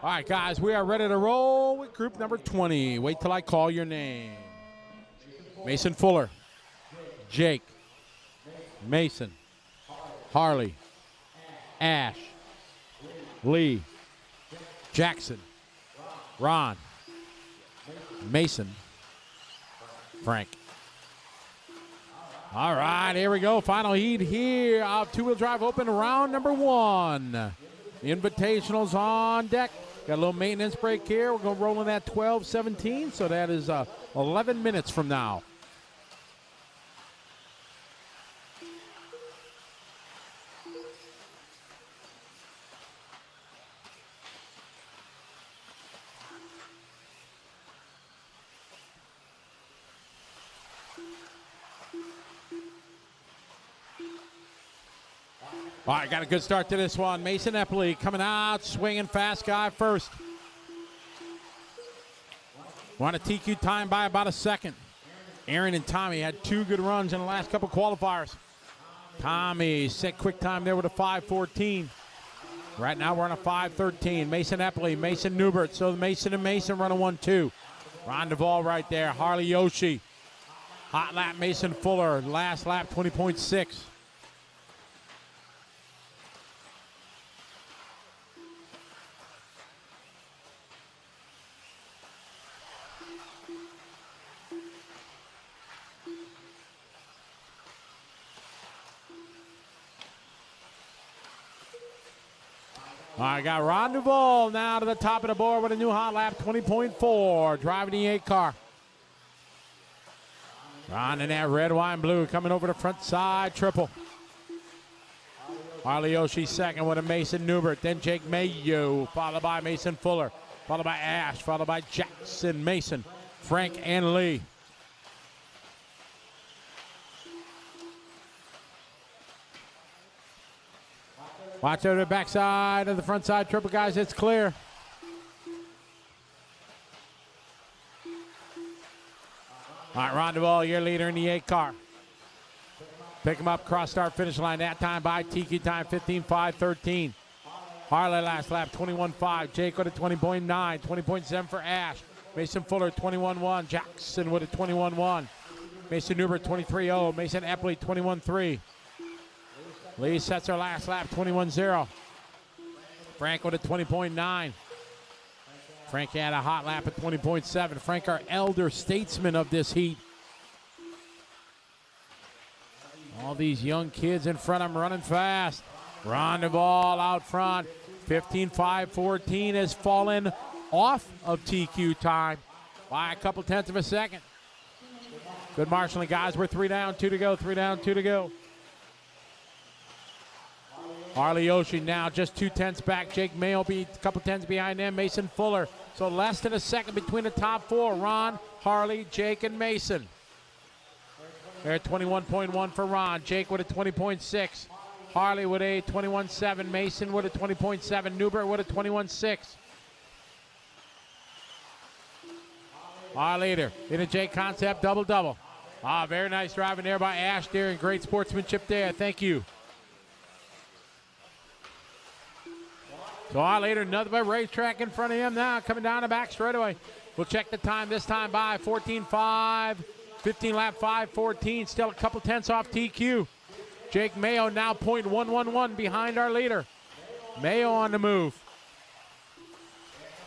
All right, guys, we are ready to roll with group number 20. Wait till I call your name. Mason Fuller, Jake, Mason, Harley, Ashe, Lee, Jackson, Ron, Mason, Frank. All right, here we go. Final heat here of two-wheel drive open round number 1. The Invitational's on deck. Got a little maintenance break here. We're going to roll in at 12:17, so that is 11 minutes from now. All right, got a good start to this one. Mason Eppley coming out, swinging fast guy first. Want a TQ time by about a second. Aaron and Tommy had 2 good runs in the last couple qualifiers. Tommy set quick time there with a 5:14. Right now we're on a 5:13. Mason Eppley, Mason Neubert. So Mason and Mason run a 1-2. Ron DeVoll right there. Harley Yoshii. Hot lap Mason Fuller. Last lap 20.6. All right, got Ron DeVoll now to the top of the board with a new hot lap, 20.4, driving the 8 car. Ron in that red, white, and blue coming over the front side triple. Harley Yoshii second with a Mason Neubert, then Jake Mayo, followed by Mason Fuller, followed by Ashe, followed by Jackson, Mason, Frank, and Lee. Watch over the backside of the front side triple, guys. It's clear. All right, Ron DeVoll, your leader in the 8 car. Pick him up, cross start finish line. That time by TQ time, 15.5.13. Harley last lap, 21.5. Jake with a 20.9, 20.7 for Ashe. Mason Fuller, 21.1. Jackson with a 21.1. Mason Neubert, 23.0. Mason Eppley, 21.3. Lee sets her last lap, 21.0. Frank with a 20.9. Frank had a hot lap at 20.7. Frank, our elder statesman of this heat. All these young kids in front of him running fast. Ron DeVoll out front. 15.5.14 has fallen off of TQ time by a couple tenths of a second. Good marshalling, guys. We're 3 down, 2 to go, 3 down, 2 to go. Harley Yoshii now just 2 tenths back. Jake Mayo be a couple tenths behind them. Mason Fuller. So less than a second between the top 4. Ron, Harley, Jake, and Mason. They're at 21.1 for Ron. Jake with a 20.6. Harley with a 21.7. Mason with a 20.7. Neubert with a 21.6. Our leader in a Jake concept double-double. Very nice driving there by Ashe Deering. Great sportsmanship there. Thank you. So our leader, nothing but racetrack in front of him now, coming down the back straightaway. We'll check the time this time by 14.5, 15 lap 5.14, still a couple tenths off TQ. Jake Mayo now 0.111 behind our leader. Mayo on the move.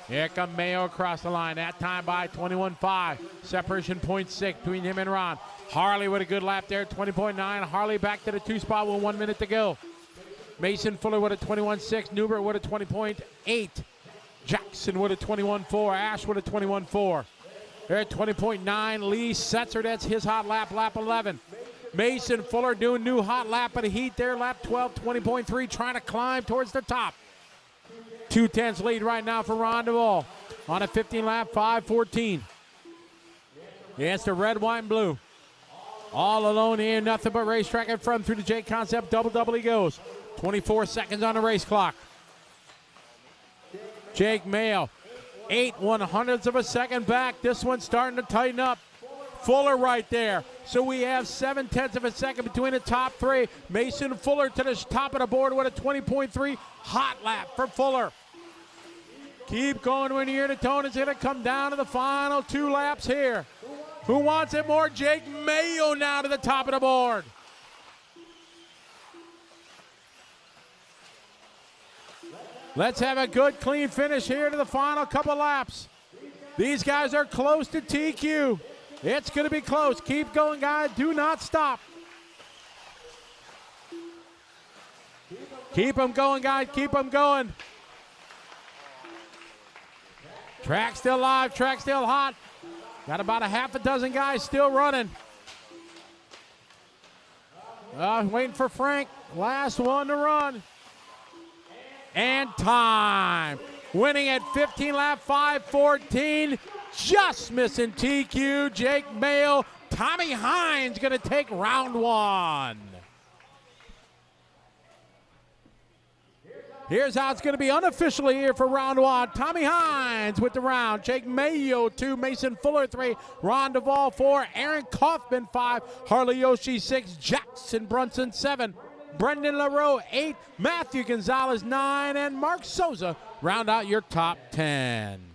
Here comes Mayo across the line, that time by 21.5, separation 0.6 between him and Ron. Harley with a good lap there, 20.9. Harley back to the 2 spot with 1 minute to go. Mason Fuller with a 21.6. Neubert with a 20.8. Jackson with a 21.4. Ashe with a 21.4. They're at 20.9. Lee Setzer, that's his hot lap, lap 11. Mason Fuller doing new hot lap of the heat there, lap 12, 20.3, trying to climb towards the top. 2 tenths lead right now for Ron DeVoll on a 15 lap 5.14. Yeah, it's the red, white, and blue. All alone here, nothing but racetrack in front through the J concept. Double he goes. 24 seconds on the race clock. Jake Mayo, 8/100ths of a second back. This one's starting to tighten up. Fuller right there. So we have 7/10ths of a second between the top 3. Mason Fuller to the top of the board with a 20.3 hot lap for Fuller. Keep going when you're in the tone. It's going to come down to the final 2 laps here. Who wants it more? Jake Mayo now to the top of the board. Let's have a good, clean finish here to the final couple laps. These guys are close to TQ. It's going to be close. Keep going, guys. Do not stop. Keep them going, guys. Keep them going. Track still live. Track still hot. Got about a half a dozen guys still running. Waiting for Frank. Last one to run. And time. Winning at 15 lap 5:14. Just missing TQ. Jake Mayo. Tommy Hines going to take round 1. Here's how it's going to be unofficially here for round 1. Tommy Hines with the round. Jake Mayo 2. Mason Fuller 3. Ron DeVoll 4. Aaron Kaufman 5. Harley Yoshii 6. Jackson Brunson 7. Brendan LaRoe 8. Matthew Gonzalez 9. And Mark Souza round out your top 10.